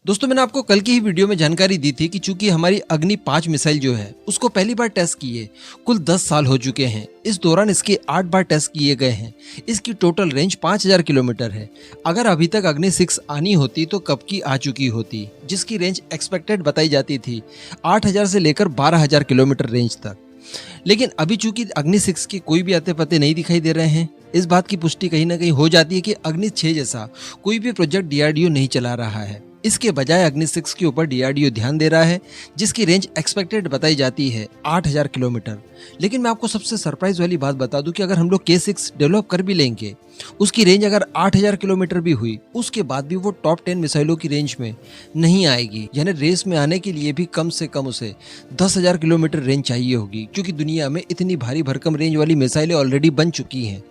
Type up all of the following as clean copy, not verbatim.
दोस्तों मैंने आपको कल की ही वीडियो में जानकारी दी थी कि चूंकि हमारी अग्नि 5 मिसाइल जो है उसको पहली बार टेस्ट किए कुल 10 साल हो चुके हैं। इस दौरान इसके 8 बार टेस्ट किए गए हैं। इसकी टोटल रेंज 5000 किलोमीटर है। अगर अभी तक अग्नि 6 आनी होती तो कब की आ चुकी होती, जिसकी रेंज एक्सपेक्टेड बताई जाती थी 8000 से लेकर 12000 किलोमीटर रेंज तक। लेकिन अभी चूंकि अग्नि 6 के कोई भी आते पते नहीं दिखाई दे रहे हैं, इस बात की पुष्टि कहीं ना कहीं हो जाती है कि अग्नि 6 जैसा कोई भी प्रोजेक्ट डीआरडीओ नहीं चला रहा है। इसके बजाय अग्नि 6 के ऊपर डीआरडीओ ध्यान दे रहा है, जिसकी रेंज एक्सपेक्टेड बताई जाती है 8000 किलोमीटर। लेकिन मैं आपको सबसे सरप्राइज वाली बात बता दूं कि अगर हम लोग K6 डेवलप कर भी लेंगे, उसकी रेंज अगर 8000 किलोमीटर भी हुई, उसके बाद भी वो टॉप 10 मिसाइलों की रेंज में नहीं आएगी। यानी रेस में आने के लिए भी कम से कम उसे 10,000 किलोमीटर रेंज चाहिए होगी, क्योंकि दुनिया में इतनी भारी भरकम रेंज वाली मिसाइलें ऑलरेडी बन चुकी हैं,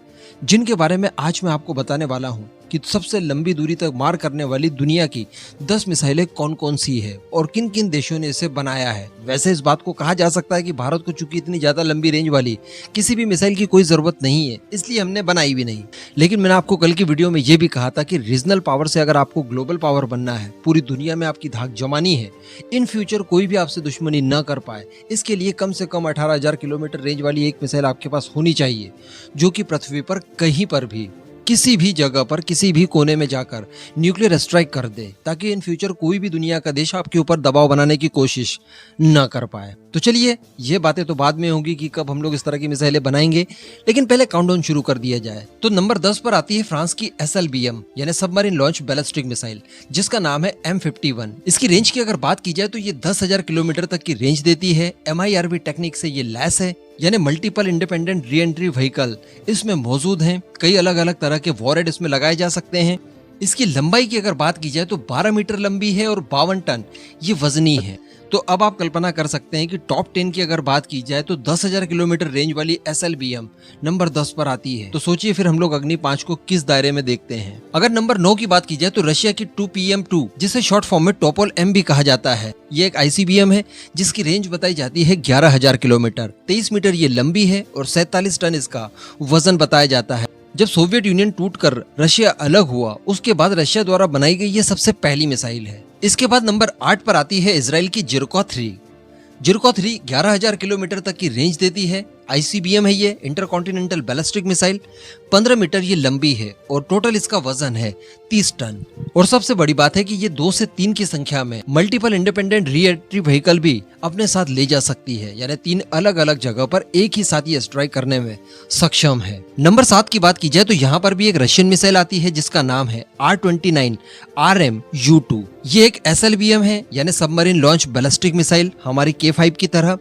जिनके बारे में आज मैं आपको बताने वाला हूं कि सबसे लंबी दूरी तक मार करने वाली दुनिया की 10 मिसाइलें कौन कौन सी है और किन किन देशों ने इसे बनाया है। वैसे इस बात को कहा जा सकता है कि भारत को चूंकि इतनी ज्यादा लंबी रेंज वाली किसी भी मिसाइल की कोई जरूरत नहीं है, इसलिए हमने बनाई भी नहीं। लेकिन मैंने आपको कल की वीडियो में यह भी कहा था कि रीजनल पावर से अगर आपको ग्लोबल पावर बनना है, पूरी दुनिया में आपकी धाक जमानी है, इन फ्यूचर कोई भी आपसे दुश्मनी न कर पाए, इसके लिए कम से कम 18,000 किलोमीटर रेंज वाली एक मिसाइल आपके पास होनी चाहिए, जो कि पृथ्वी पर कहीं पर भी किसी भी जगह पर किसी भी कोने में जाकर न्यूक्लियर स्ट्राइक कर दे, ताकि इन फ्यूचर कोई भी दुनिया का देश आपके ऊपर दबाव बनाने की कोशिश न कर पाए। तो चलिए, ये बातें तो बाद में होंगी कि कब हम लोग इस तरह की मिसाइलें बनाएंगे, लेकिन पहले काउंटडाउन शुरू कर दिया जाए। तो नंबर 10 पर आती है फ्रांस की SLBM यानी सबमरीन लॉन्च बैलिस्टिक मिसाइल, जिसका नाम है M51। इसकी रेंज की अगर बात की जाए तो ये 10,000 किलोमीटर तक की रेंज देती है। MIRV टेक्निक से ये लैस है, यानी multiple independent re entry vehicle इसमें मौजूद हैं। कई अलग अलग तरह के वॉरहेड इसमें लगाए जा सकते हैं। इसकी लंबाई की अगर बात की जाए तो 12 मीटर लंबी है और 52 टन ये वजनी है। तो अब आप कल्पना कर सकते हैं कि टॉप 10 की अगर बात की जाए तो 10,000 किलोमीटर रेंज वाली SLBM नंबर 10 पर आती है। तो सोचिए फिर हम लोग अग्नि 5 को किस दायरे में देखते हैं। अगर नंबर 9 की बात की जाए तो रशिया की 2PM2, जिसे शॉर्ट फॉर्म में टोपोल M भी कहा जाता है, ये एक ICBM है जिसकी रेंज बताई जाती है 11,000 किलोमीटर। 23 मीटर ये लंबी है और 47 टन इसका वजन बताया जाता है। जब सोवियत यूनियन टूटकर रशिया अलग हुआ, उसके बाद रशिया द्वारा बनाई गई ये सबसे पहली मिसाइल है। इसके बाद नंबर 8 पर आती है इजराइल की जिरको 3। जिरको 3 11,000 किलोमीटर तक की रेंज देती है। ICBM है ये, इंटरकॉन्टिनेंटल बैलिस्टिक मिसाइल। 15 मीटर ये लंबी है और टोटल इसका वजन है 30 टन। और सबसे बड़ी बात है कि ये 2 से 3 की संख्या में multiple independent re entry vehicle भी अपने साथ ले जा सकती है, यानी 3 अलग अलग जगह पर एक ही साथ ये स्ट्राइक करने में सक्षम है। नंबर 7 की बात की जाए तो यहाँ पर भी एक रशियन मिसाइल आती है जिसका नाम है R29 RMU2। ये एक SLBM है, यानी सबमरीन लॉन्च बैलिस्टिक मिसाइल, हमारी K5 की तरह।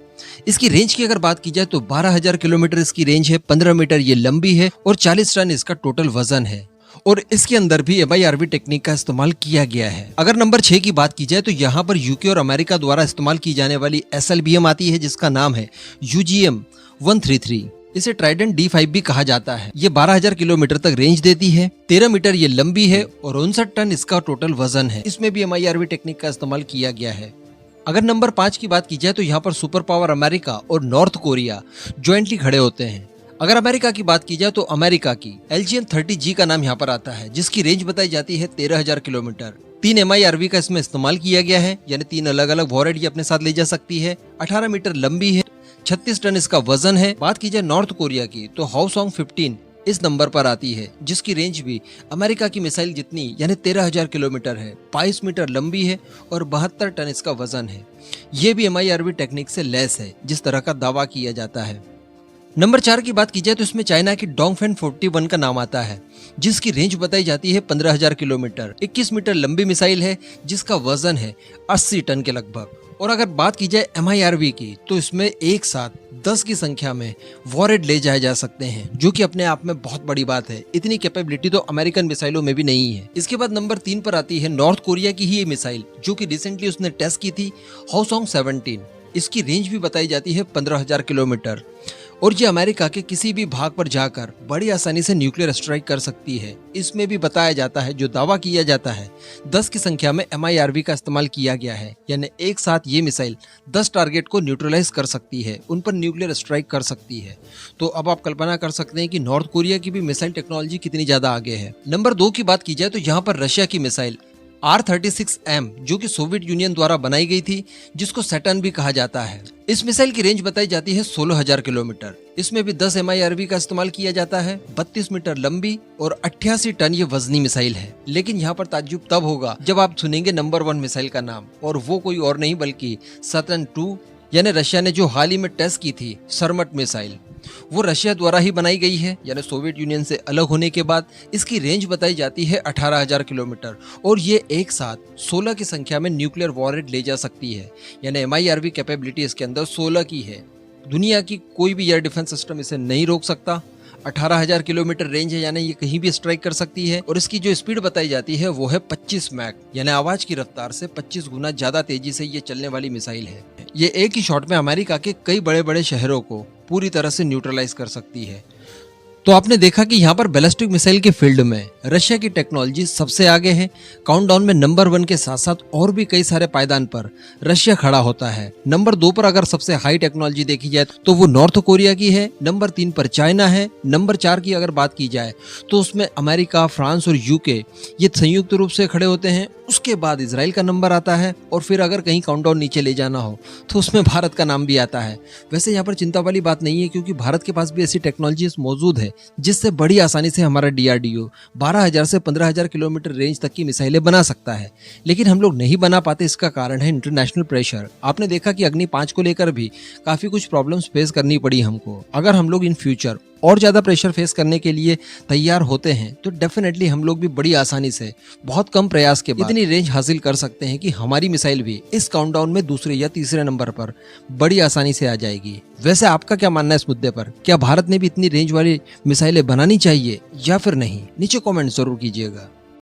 इसकी रेंज की अगर बात की जाए तो 12,000 किलोमीटर इसकी रेंज है। 15 मीटर ये लंबी है और 40 टन इसका टोटल वजन है। और इसके अंदर भी MIRV टेक्निक का इस्तेमाल किया गया है। अगर नंबर 6 की बात की जाए तो यहाँ पर यूके और अमेरिका द्वारा इस्तेमाल की जाने वाली SLBM आती है जिसका नाम है UGM-133। इसे ट्राइडेंट D5 भी कहा जाता है। ये 12,000 किलोमीटर तक रेंज देती है। 13 मीटर ये लंबी है और 59 टन इसका टोटल वजन है। इसमें भी MIRV टेक्निक का इस्तेमाल किया गया है। अगर नंबर 5 की बात की जाए तो यहाँ पर सुपर पावर अमेरिका और नॉर्थ कोरिया ज्वाइंटली खड़े होते हैं। अगर अमेरिका की बात की जाए तो अमेरिका की LGM-30G का नाम यहाँ पर आता है, जिसकी रेंज बताई जाती है 13,000 किलोमीटर। 3 MIRV का इसमें इस्तेमाल किया गया है, यानी 3 अलग अलग वॉरहेड ये अपने साथ ले जा सकती है। 18 मीटर लंबी है, 36 टन इसका वजन है। बात की जाए नॉर्थ कोरिया की तो हाओसोंग 15 इस नंबर पर आती है, जिसकी रेंज भी अमेरिका की मिसाइल जितनी यानी 13,000 किलोमीटर है। 22 मीटर लंबी है और 72 टन इसका वजन है। ये भी MIRV टेक्निक से लैस है, जिस तरह का दावा किया जाता है। नंबर 4 की बात की जाए तो इसमें चाइना की डोंगफेन 41 का नाम आता है, जिसकी रेंज बताई जाती है 15,000 किलोमीटर। 21 मीटर लंबी मिसाइल है जिसका वजन है 80 टन के लगभग। और अगर बात की जाए MIRV की तो इसमें एक साथ 10 की संख्या में वॉरहेड ले जाए जा सकते हैं, जो कि अपने आप में बहुत बड़ी बात है। इतनी कैपेबिलिटी तो अमेरिकन मिसाइलों में भी नहीं है। इसके बाद नंबर 3 पर आती है नॉर्थ कोरिया की ही ये मिसाइल, जो कि रिसेंटली उसने टेस्ट की थी, हाओसोंग 17। इसकी रेंज भी बताई जाती है 15,000 किलोमीटर और ये अमेरिका के किसी भी भाग पर जाकर बड़ी आसानी से न्यूक्लियर स्ट्राइक कर सकती है। इसमें भी बताया जाता है, जो दावा किया जाता है, 10 की संख्या में MIRV का इस्तेमाल किया गया है, यानी एक साथ ये मिसाइल 10 टारगेट को न्यूट्रलाइज कर सकती है, उन पर न्यूक्लियर स्ट्राइक कर सकती है। तो अब आप कल्पना कर सकते हैं कि नॉर्थ कोरिया की भी मिसाइल टेक्नोलॉजी कितनी ज्यादा आगे है। नंबर 2 की बात की जाए तो यहाँ पर रशिया की मिसाइल R-36M जो कि सोवियत यूनियन द्वारा बनाई गई थी, जिसको सैटर्न भी कहा जाता है। इस मिसाइल की रेंज बताई जाती है 16,000 किलोमीटर। इसमें भी 10 MIRV का इस्तेमाल किया जाता है। 32 मीटर लंबी और 88 टन ये वजनी मिसाइल है। लेकिन यहाँ पर ताज्जुब तब होगा जब आप सुनेंगे नंबर 1 मिसाइल का नाम, और वो कोई और नहीं बल्कि सतर्न 2 यानी रशिया ने जो हाल ही में टेस्ट की थी सरमट मिसाइल, वो रशिया द्वारा ही बनाई गई है। यानी सोवियत यूनियन से अलग होने के बाद इसकी रेंज बताई जाती है 18,000 किलोमीटर, और ये एक साथ 16 की संख्या में न्यूक्लियर वॉरहेड ले जा सकती है। यानी MIRV कैपेबिलिटी इसके अंदर 16 की है। दुनिया की कोई भी एयर डिफेंस सिस्टम इसे नहीं रोक सकता। 18,000 किलोमीटर रेंज है, यानी ये कहीं भी स्ट्राइक कर सकती है। और इसकी जो स्पीड बताई जाती है वो है 25 मैक, यानी आवाज की रफ्तार से 25 गुना ज्यादा तेजी से ये चलने वाली मिसाइल है। ये एक ही शॉट में अमेरिका के कई बड़े बड़े शहरों को पूरी तरह से न्यूट्रलाइज कर सकती है। तो आपने देखा कि यहाँ पर बैलिस्टिक मिसाइल के फील्ड में रशिया की टेक्नोलॉजी सबसे आगे है। काउंटडाउन में नंबर 1 के साथ साथ और भी कई सारे पायदान पर रशिया खड़ा होता है। नंबर 2 पर अगर सबसे हाई टेक्नोलॉजी देखी जाए तो वो नॉर्थ कोरिया की है। नंबर 3 पर चाइना है। नंबर 4 की अगर बात की जाए तो उसमें अमेरिका, फ्रांस और यूके ये संयुक्त रूप से खड़े होते हैं। उसके बाद इजराइल का नंबर आता है, और फिर अगर कहीं काउंटडाउन नीचे ले जाना हो तो उसमें भारत का नाम भी आता है। वैसे यहाँ पर चिंता वाली बात नहीं है, क्योंकि भारत के पास भी ऐसी टेक्नोलॉजी मौजूद है जिससे बड़ी आसानी से हमारा DRDO 12,000 से 15,000 किलोमीटर रेंज तक की मिसाइलें बना सकता है। लेकिन हम लोग नहीं बना पाते, इसका कारण है इंटरनेशनल प्रेशर। आपने देखा कि अग्नि 5 को लेकर भी काफी कुछ प्रॉब्लम्स फेस करनी पड़ी हमको। अगर हम लोग इन फ्यूचर और ज्यादा प्रेशर फेस करने के लिए तैयार होते हैं तो डेफिनेटली हम लोग भी बड़ी आसानी से बहुत कम प्रयास के बाद इतनी रेंज हासिल कर सकते हैं कि हमारी मिसाइल भी इस काउंटडाउन में दूसरे या तीसरे नंबर पर बड़ी आसानी से आ जाएगी। वैसे आपका क्या मानना है इस मुद्दे पर? क्या भारत ने भी इतनी रेंज वाली मिसाइलें बनानी चाहिए या फिर नहीं? नीचे कमेंट जरूर कीजिएगा।